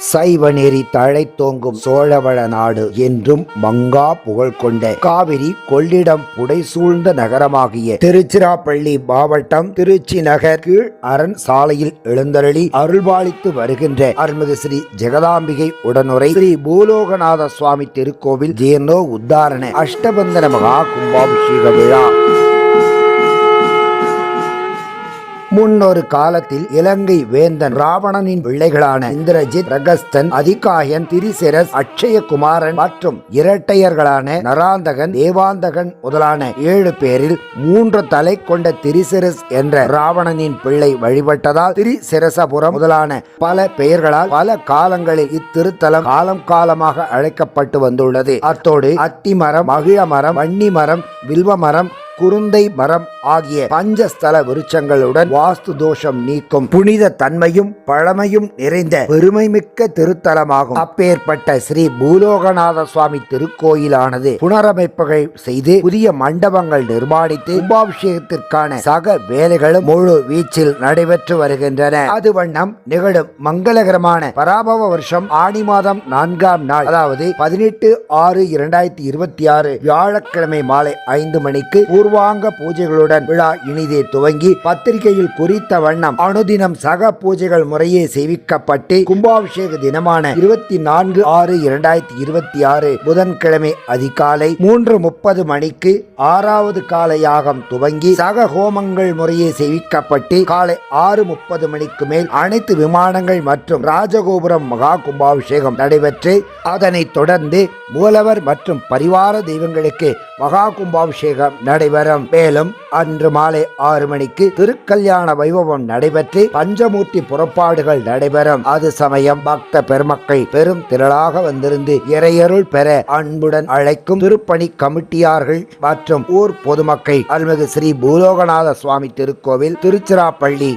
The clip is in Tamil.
சைவ நெறி தழைத்தோங்கும் சோழவள நாடு என்றும் மங்கா புகழ் கொண்ட காவிரி கொள்ளிடம் புடைசூழ்ந்த நகரமாகிய திருச்சிராப்பள்ளி மாவட்டம் திருச்சி நகர் கீழ் அரண் சாலையில் எழுந்தருளி அருள்பாலித்து வருகின்ற அருள்மிகு ஸ்ரீ ஜெகதாம்பிகை உடனுரை ஸ்ரீ பூலோகநாத சுவாமி திருக்கோவில் ஜீர்ணோ உத்தாரண அஷ்டபந்தன மகா கும்பாபிஷேக விழா. முன்னொரு காலத்தில் இலங்கை வேந்தன் ராவணனின் பிள்ளைகளான இந்திரஜித், பிரகஸ்தன், அதிகாயன், திரிசிரஸ், அட்சயகுமாரன் மற்றும் இரட்டையர்களான நராந்தகன், தேவாந்தகன் முதலான 7 பேரில் 3 தலை கொண்ட திரிசிரஸ் என்ற ராவணனின் பிள்ளை வழிபட்டதால் திரிசிரசபுரம் முதலான பல பெயர்களால் பல காலங்களில் இத்திருத்தலம் காலம் காலமாக அழைக்கப்பட்டு வந்துள்ளது. அத்தோடு அத்திமரம், மகிழமரம், வன்னி மரம், வில்வ மரம், குருந்தை மரம் ஆகிய பஞ்சஸ்தல விருட்சங்களுடன் வாஸ்து தோஷம் நீக்கும் புனித தன்மையும் பழமையும் நிறைந்த பெருமைமிக்க திருத்தலமாகும். அப்பேற்பட்ட ஸ்ரீ பூலோகநாத சுவாமி திருக்கோயிலானது புனரமைப்புகள் செய்து புதிய மண்டபங்கள் நிர்மாணித்து கும்பாபிஷேகத்திற்கான சக வேலைகளும் முழு வீச்சில் நடைபெற்று வருகின்றன. அது வண்ணம் நிகழும் மங்களகரமான பராபவ வருஷம் ஆடி மாதம் 4ஆம் நாள், அதாவது 18/6/2026 வியாழக்கிழமை மாலை 5 மணிக்கு பூர்வாங்க பூஜைகளுடன் விழா இனிதே துவங்கி பத்திரிகையில் குறித்த வண்ணம் அனுதினம் சக பூஜைகள் முறையே செய்விக்கப்பட்டு கும்பாபிஷேக தினமான 24/6/2026 புதன்கிழமை அதிகாலை 3:30 மணிக்கு 6வது கால யாகம் துவங்கி சக ஹோமங்கள் முறையே செய்விக்கப்பட்டு காலை 6:30 மணிக்கு மேல் அனைத்து விமானங்கள் மற்றும் ராஜகோபுரம் மகா கும்பாபிஷேகம் நடைபெற்று அதனைத் தொடர்ந்து மூலவர் மற்றும் பரிவார தெய்வங்களுக்கு மகா கும்பாபிஷேகம் நடைபெறும். மேலும் அன்று மாலை 6 மணிக்கு திருக்கல்யாண வைபவம் நடைபெற்று பஞ்சமூர்த்தி புறப்பாடுகள் நடைபெறும். அது சமயம் பக்த பெருமக்கள் பெரும் திரளாக வந்திருந்து இறையருள் பெற அன்புடன் அழைக்கும் திருப்பணி கமிட்டியார்கள் மற்றும் ஊர் பொதுமக்கள் அருள்மிகு ஸ்ரீ பூலோகநாத சுவாமி திருக்கோவில் திருச்சிராப்பள்ளி